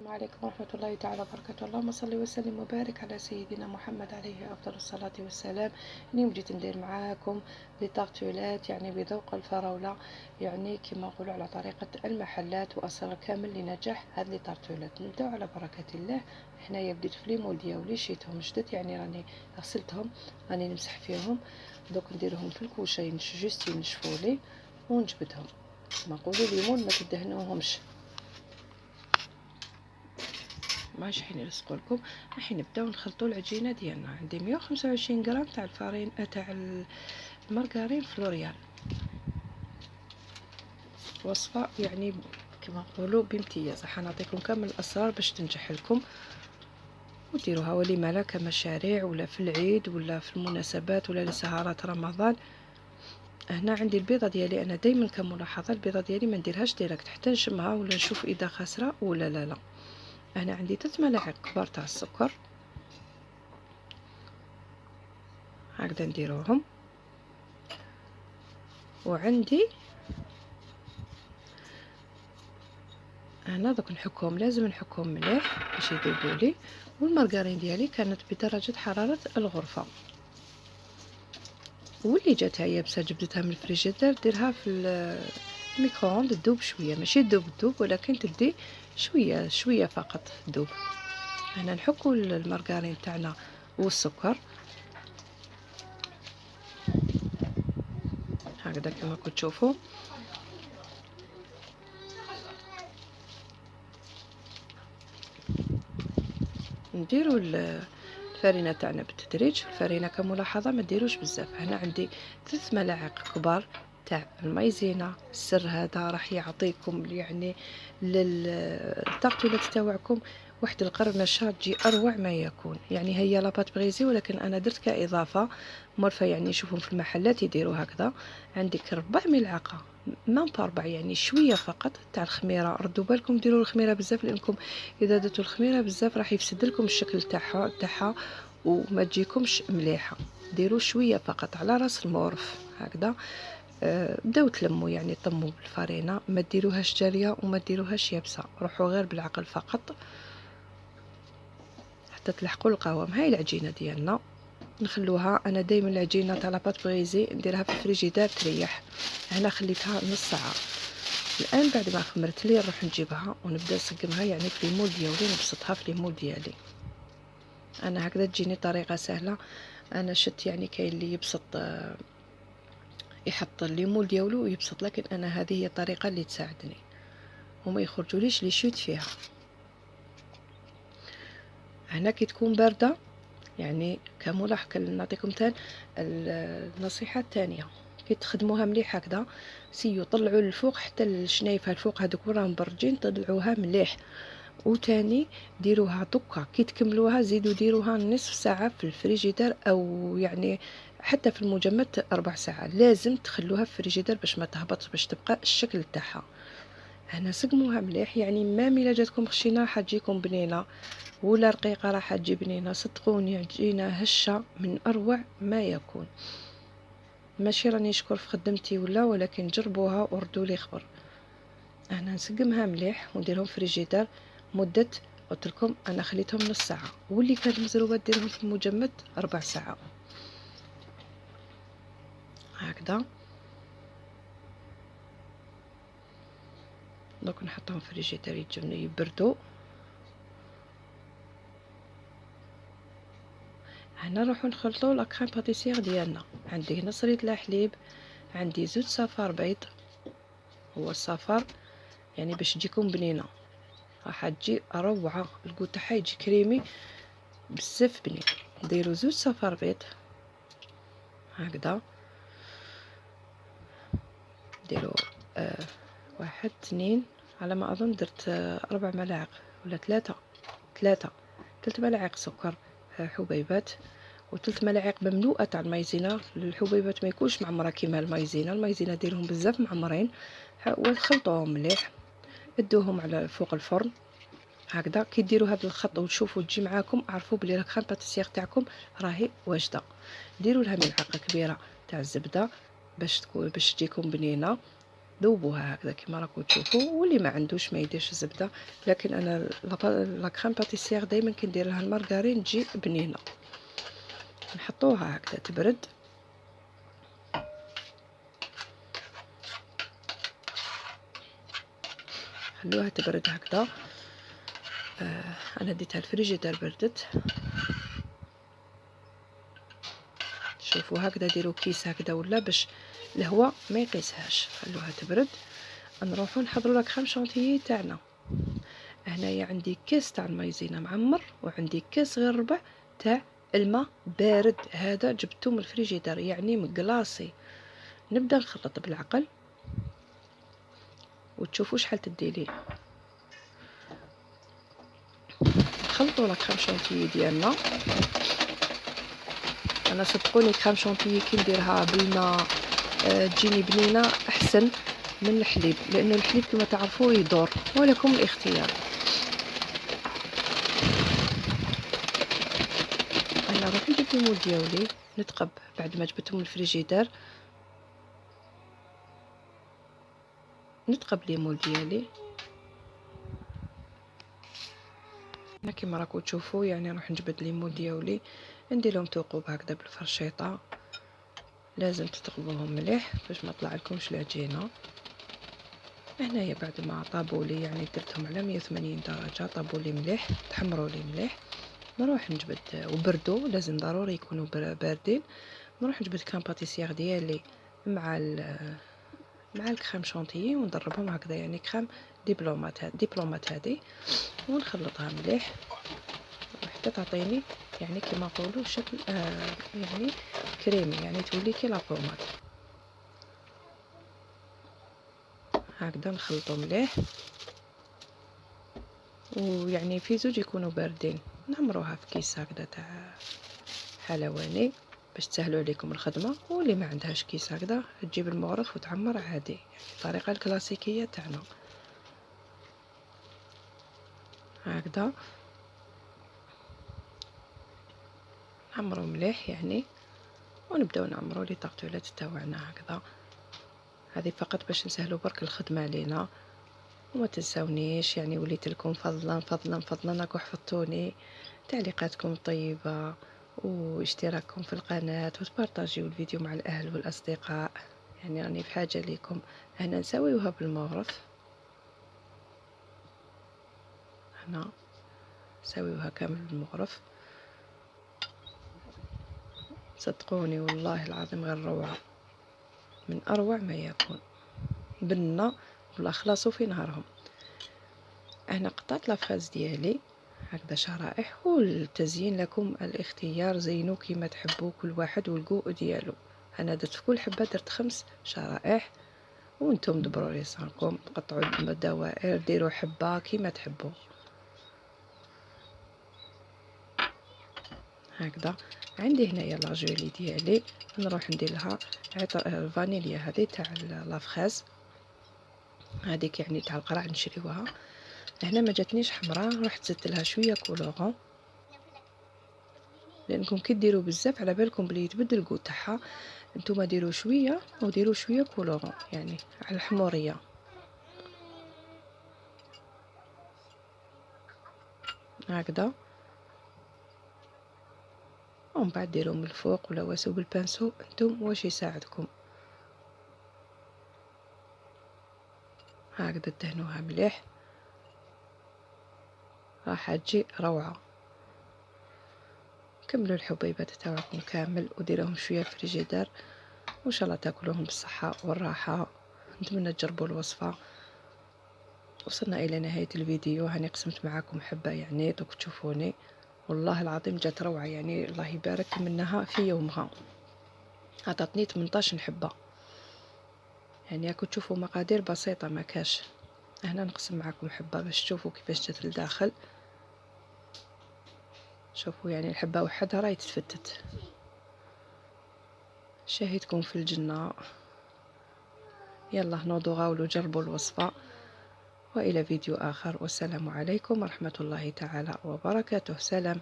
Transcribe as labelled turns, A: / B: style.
A: السلام عليكم ورحمة الله تعالى وبركاته. اللهم صل وسلم وبارك على سيدنا محمد عليه أفضل الصلاة والسلام. اليوم جيت ندير معاكم لي طارتولات يعني بذوق الفراولة، يعني كما نقولوا على طريقة المحلات وأسرار كامل لنجاح هاد لي طارتولات. نبداو على بركة الله. هنايا بديت في ليمون ديالي شيتهم جدد، يعني راني غسلتهم، راني نمسح فيهم. دوك نديرهم في الكوشة جوست ينشفولي ونجبدهم. كما نقولوا ليمون ما تدهنوهمش، ماشي حين نلصقوا لكم. راح نبداو نخلطوا العجينه ديالنا. عندي 125 غرام تاع الفارين تاع المارغرين فلوريال، وصفه يعني كما نقولوا بامتياز. راح نعطيكم كامل الاسرار باش تنجح لكم وديروها وليمه لا كمشاريع ولا في العيد ولا في المناسبات ولا لسهرات رمضان. هنا عندي البيضه ديالي، انا دائما كملاحظه البيضه ديالي ما نديرهاش ديريكت حتى نشمها ولا نشوف اذا خاسره ولا لا. هنا عندي 3 ملاعق كبار تاع السكر، هكذا نديروهم. وعندي هنا دوك نحكهم، لازم نحكهم مليح باش يذوبوا لي. والمارغرين ديالي كانت بدرجه حراره الغرفه، واللي جاتها يابسه جبدتها من الفريجيدير ديرها في الميكرووند تذوب شويه، ماشي تذوب ولكن تبدي شويه شويه فقط تذوب. هنا نحكوا المارغرين تاعنا والسكر هكذا كما راكم تشوفوا. نديروا الفرينه تاعنا بالتدريج. الفرينه كملاحظه ما ديروش بزاف. هنا عندي 3 ملاعق كبار تاع المايزينا. السر هذا راح يعطيكم يعني للطاقتولات تاعكم واحد القرمشه تجي اروع ما يكون. يعني هي لاباط بغيزي ولكن انا درت كاضافه مرفه، يعني شوفهم في المحلات يديروا هكذا. عندك 4 ملعقه ما باربع، يعني شويه فقط تاع الخميره. ردوا بالكم ديروا الخميره بزاف، لانكم اذا درتوا الخميره بزاف راح يفسد لكم الشكل تاعها وما تجيكمش مليحه. ديروا شويه فقط على راس المورف هكذا. بداو تلموا، يعني طموا بالفارينه، ما ديروهاش جاريه وما ديروهاش يابسه، روحوا غير بالعقل فقط حتى تلحقوا القوام. هاي العجينه ديالنا نخلوها. انا دائما العجينه تاع لاباط بغيزي نديرها في الفريجيدير تريح. هنا خليتها نص ساعه. الان بعد ما خمرت لي نروح نجيبها ونبدا نسقمها، يعني في المول ديالي نبسطها في المول ديالي. انا هكذا تجيني طريقه سهله. انا شت يعني كاين اللي يبسط يحط الليمون ديالو ويبسط، لكن انا هذه هي الطريقه اللي تساعدني وما يخرجوليش لي شوت فيها. هنا كي تكون بارده، يعني كملاحظه نعطيكم تان النصيحه الثانيه، كي تخدموها مليح هكذا سيو طلعوا للفوق حتى الشنايفها الفوق هذوك وراهم مبرجين طلعوها مليح. وتاني ديروها دكا كي تكملوها زيدوا ديروها نصف ساعه في الفريجيدير، او يعني حتى في المجمد 4 ساعات. لازم تخلوها في الفريجيدير باش ما تهبطش، باش تبقى الشكل تاعها. هنا سقموها مليح، يعني ما ملا جاتكم خشينه راح تجيكم بنينه ولا رقيقه راح تجي بنينه. صدقوني عجينه هشه من اروع ما يكون. ماشي راني نشكر في خدمتي ولا، ولكن جربوها وردوا لي خبر. انا نسقمها مليح ونديرهم في الفريجيدير مده، قلت لكم انا خليتهم نص ساعه، واللي كانت مزروبه ديرهم في المجمد 4 ساعات هكذا. دونك نحطهم في الفريجيدير يتجمدوا يبردوا. هنا نروحو نخلطوا لا كريم باتيسير ديالنا. عندي هنا صريط الحليب، عندي زوج صفار بيض. هو الصفار يعني باش تجيكم بنينه، راح تجي روعه، الكو تاعها يجي كريمي بزاف بنين. ديروا زوج صفار بيض هكذا. ديروا واحد اثنين، على ما اظن درت 4 ملاعق ولا ثلاثة ملاعق سكر حبيبات، و3 ملاعق مملوءه تاع المايزينا. الحبيبات ما يكونش معمره كيما المايزينا ديرهم بزاف معمرين، وخلطوهم مليح. ادوهم على فوق الفرن هكذا. كي ديروها بالخط وتشوفوا تجي معاكم عرفوا بلي الكريم باتيسير تاعكم راهي واجده. ديروا لها ملعقه كبيره تاع الزبده باش تجيكم بنينه. ذوبوها هكذا كيما راكم تشوفوا. واللي ما عندوش ما يديرش الزبده، لكن انا لا كريم باتيسير دائما كندير لها المارغرين تجي بنينه. نحطوها هكذا تبرد، خلوها تبرد هكذا. انا ديتها الفريجيدير بردت. شوفوا هكذا ديروا كيس هكذا ولا باش الهواء ما يقيسهاش. خلوها تبرد، نروحوا نحضروا لا كريم شونتيي تاعنا. هنايا عندي كيس تاع المايزينا معمر، وعندي كيس غير ربع تاع الماء بارد. هذا جبته من الفريجيدير يعني مقلاصي. نبدا نخلط بالعقل وتشوفوا شحال تديلي. نخلطوا لا كريم شونتيي ديالنا. انا صدقوني كريم شونتيي كي نديرها بالماء تجيني بنينه احسن من الحليب، لانه الحليب كما تعرفوا يدور، ولكم الاختيار. انا نروح نجيب المول ديالي نتقب بعد ما جبتهم من الفريجيدير. نتقب لي مول ديالي انا كيما راكم تشوفوا. يعني نروح نجبد لي مول ديالي، ندير لهم ثقوب هكذا بالفرشيطه. لازم تتقبوهم مليح باش ما طلع لكمش العجينه. هنايا بعد ما طابوا لي يعني درتهم على 180 درجه، طابوا لي مليح، تحمروا لي مليح. نروح نجبد وبردوا، لازم ضروري يكونوا باردين. نروح نجبد كريم باتيسير ديالي مع الكريم شونتيي ونضربهم هكذا، يعني كريم دبلومات هذه، ونخلطها مليح حتى تعطيني يعني كما نقولوا شكل يعني كريمي، يعني تولي كي لا بوماد هكذا. نخلطو مليح، ويعني في زوج يكونوا باردين. نعمروها في كيس هكذا تاع حلواني باش تسهلوا عليكم الخدمه. واللي ما عندهاش كيس هكذا تجيب المغرف وتعمر عادي، يعني الطريقه الكلاسيكيه تاعنا هكذا. نعمرو مليح يعني، ونبداو نعمرو لي طارطولات تاعنا هكذا. هذه فقط باش نسهلوا برك الخدمه علينا. وما تنسونيش يعني وليت لكم فضلا فضلا فضلا راكم حفظتوني تعليقاتكم الطيبه واشتراككم في القناه وتبارطاجيو الفيديو مع الاهل والاصدقاء. يعني راني بحاجه ليكم. هنا نسويوها بالمغرف، هنا نسويوها كامل بالمغرف. صدقوني والله العظيم غير روعه، من اروع ما يكون. بنه ولا خلاصوا في نهارهم. انا قطعت لافخاز ديالي هكذا شرائح، والتزيين لكم الاختيار، زينوا كيما تحبوا كل واحد والقوء ديالو. انا درت في كل حبه درت 5 شرائح، وانتم دبروا ريسانكم تقطعوا الدوائر، ديروا حبه كيما تحبوا هكذا. عندي هنايا لاجولي ديالي، نروح ندير لها الفانيليا هذه تاع لافخاز هذيك يعني تاع القرع نشريوها. هنا ما جاتنيش حمراء، رحت زدت لها شويه كولورون، لانكم كي ديروا بزاف على بالكم بلي يتبدل الكو تاعها. نتوما ديروا شويه وديروا شويه كولورون يعني على الحموريه هكذا. ومن بعد ديروا من الفوق ولا واسو بالبانسو انتم واش يساعدكم هكذا. دهنوها مليح راح تجي روعه. كملوا الحبيبات تاعكم كامل وديروهم شويه في الفريجيدير، وان شاء الله تاكلوهم بالصحه والراحه. نتمنى تجربوا الوصفه. وصلنا الى نهايه الفيديو. هاني قسمت معاكم حبه يعني دوك تشوفوني. والله العظيم جات روعه، يعني الله يبارك منها في يومها. عطاتني 18 حبه، يعني راكم تشوفوا مقادير بسيطه ما كاش. هنا نقسم معاكم حبه باش تشوفوا كيفاش جات لداخل. شوفوا يعني الحبه وحدها راهي تتفتت. شاهدكم في الجنه. يلا نوضوا غاولوا جربوا الوصفه. وإلى فيديو آخر، والسلام عليكم ورحمة الله تعالى وبركاته. سلام.